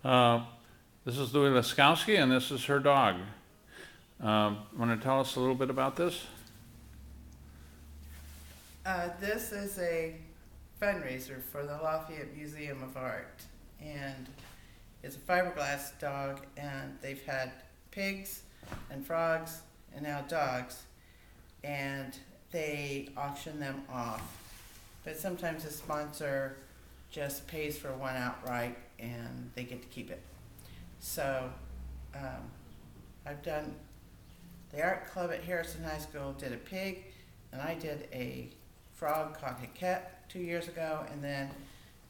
Uh, This is Louie Laskowski, and this is her dog. Want to tell us a little bit about this? This is a fundraiser for the Lafayette Museum of Art, and it's a fiberglass dog, and they've had pigs and frogs and now dogs, and they auction them off. But sometimes the sponsor just pays for one outright, and they get to keep it. So I've done the art club at Harrison High School did a pig, and I did a frog called Hiket 2 years ago, and then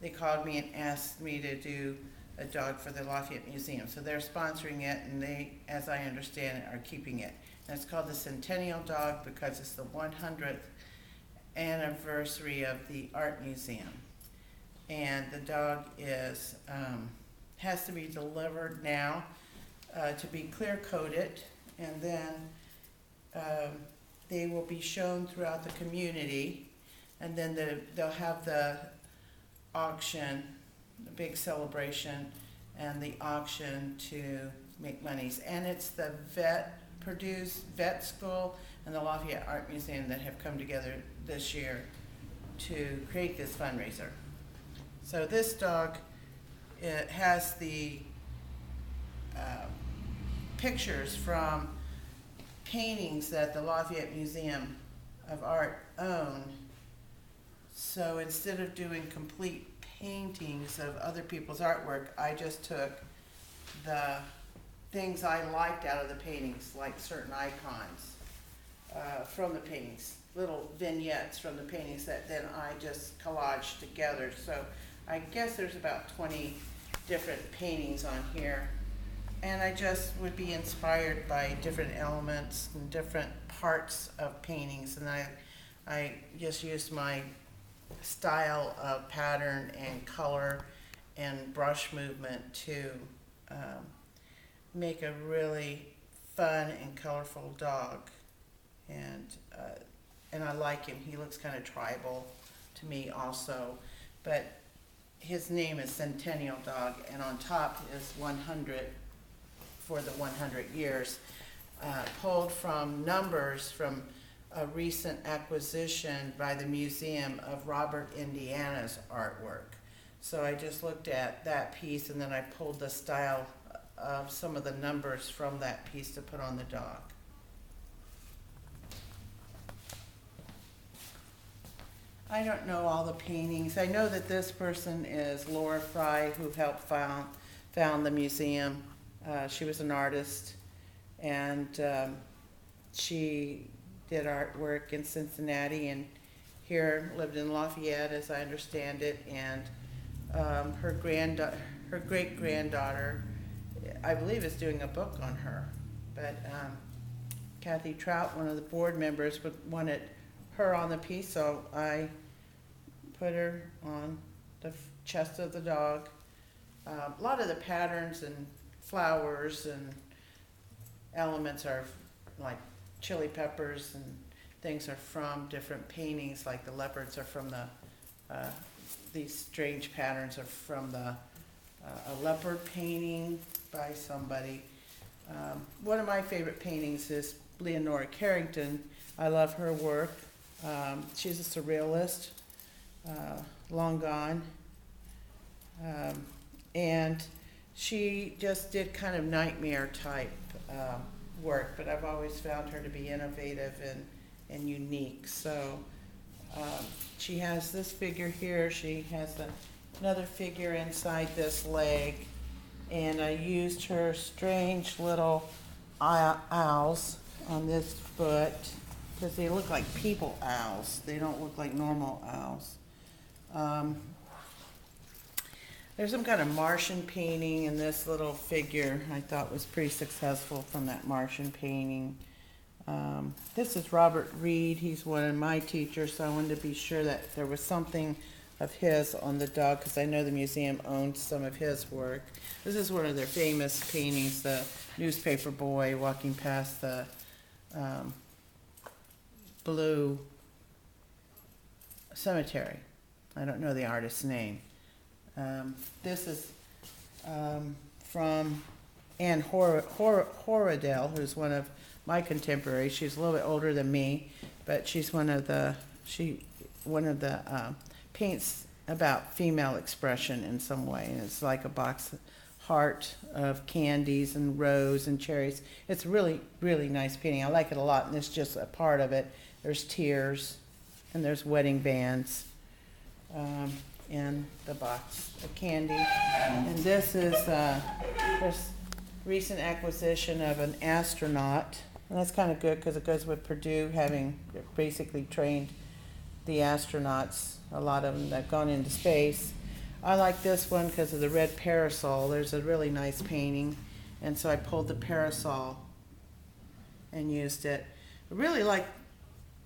they called me and asked me to do a dog for the Lafayette Museum. So they're sponsoring it, and they, as I understand it, are keeping it. And it's called the Centennial dog because it's the 100th anniversary of the art museum. And the dog is has to be delivered now to be clear coated, and then they will be shown throughout the community, and then they'll have the auction, the big celebration, and the auction to make monies. And it's the vet school and the Lafayette Art Museum that have come together this year to create this fundraiser. So this dog, it has the pictures from paintings that the Lafayette Museum of Art own. So instead of doing complete paintings of other people's artwork, I just took the things I liked out of the paintings, like certain icons from the paintings, little vignettes from the paintings that then I just collaged together. So I guess there's about 20 different paintings on here, and I just would be inspired by different elements and different parts of paintings, and I just used my style of pattern and color and brush movement to make a really fun and colorful dog, and I like him. He looks kind of tribal to me also, but his name is Centennial Dog, and on top is 100 for the 100 years, pulled from numbers from a recent acquisition by the museum of Robert Indiana's artwork. So I just looked at that piece, and then I pulled the style of some of the numbers from that piece to put on the dog. I don't know all the paintings. I know that this person is Laura Fry, who helped found the museum. She was an artist, and she did artwork in Cincinnati and here lived in Lafayette, as I understand it. And her great-granddaughter, I believe, is doing a book on her. But Kathy Trout, one of the board members, wanted her on the piece, so I put her on the chest of the dog. A lot of the patterns and flowers and elements are like chili peppers, and things are from different paintings, like the leopards are from these strange patterns are from a leopard painting by somebody. One of my favorite paintings is Leonora Carrington. I love her work. She's a surrealist, long gone, and she just did kind of nightmare type work, but I've always found her to be innovative and unique. So she has this figure here. She has another figure inside this leg, and I used her strange little owls on this foot, because they look like people owls. They don't look like normal owls. There's some kind of Martian painting in this little figure I thought was pretty successful from that Martian painting. This is Robert Reed. He's one of my teachers, so I wanted to be sure that there was something of his on the dog, because I know the museum owns some of his work. This is one of their famous paintings, the newspaper boy walking past the blue cemetery. I don't know the artist's name. This is from Anne Horadell, who's one of my contemporaries. She's a little bit older than me, but she's one of the paints about female expression in some way, and it's like a box heart of candies and rose and cherries. It's really, really nice painting. I like it a lot, and it's just a part of it. There's tears, and there's wedding bands in the box of candy. And this is this recent acquisition of an astronaut, and that's kind of good because it goes with Purdue having basically trained the astronauts, a lot of them that have gone into space. I like this one because of the red parasol. There's a really nice painting, and so I pulled the parasol and used it. I really like,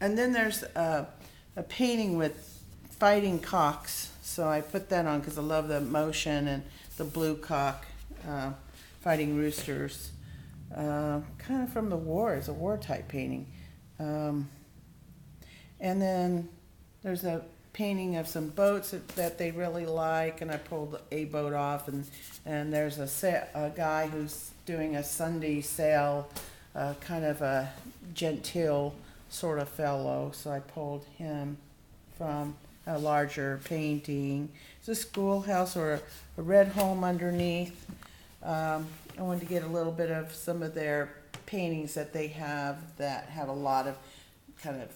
and then there's a painting with fighting cocks, so I put that on because I love the motion, and the blue cock fighting roosters, kind of from the war. It's a war type painting. And then there's a painting of some boats that they really like, and I pulled a boat off, and there's a guy who's doing a Sunday sail, kind of a genteel sort of fellow, so I pulled him from a larger painting. It's a schoolhouse or a red home underneath. I wanted to get a little bit of some of their paintings that they have that have a lot of kind of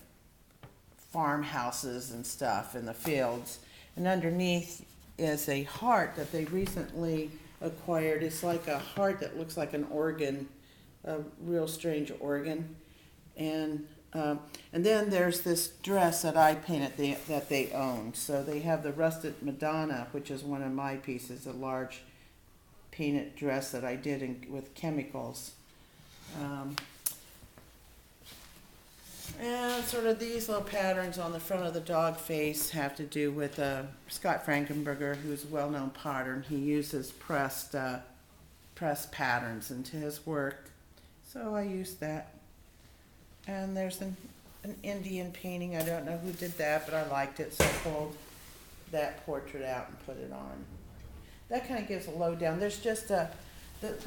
farmhouses and stuff in the fields. And underneath is a heart that they recently acquired. It's like a heart that looks like an organ, a real strange organ. And then there's this dress that I painted that they own. So they have the Rusted Madonna, which is one of my pieces, a large painted dress that I did with chemicals. And sort of these little patterns on the front of the dog face have to do with Scott Frankenberger, who's a well-known potter, and he uses pressed patterns into his work. So I used that. And there's an Indian painting. I don't know who did that, but I liked it, so I pulled that portrait out and put it on. That kind of gives a lowdown. There's just the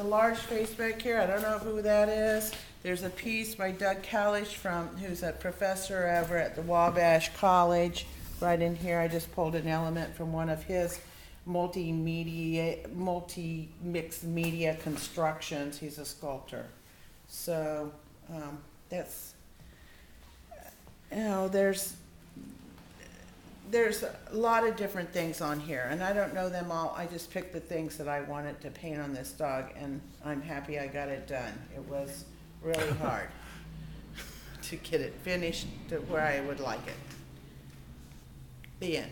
large face back here. I don't know who that is. There's a piece by Doug Kalish who's a professor over at the Wabash College. Right in here, I just pulled an element from one of his multi-mixed media constructions. He's a sculptor. So that's, there's a lot of different things on here, and I don't know them all. I just picked the things that I wanted to paint on this dog, and I'm happy I got it done. It was really hard to get it finished to where I would like it. The end.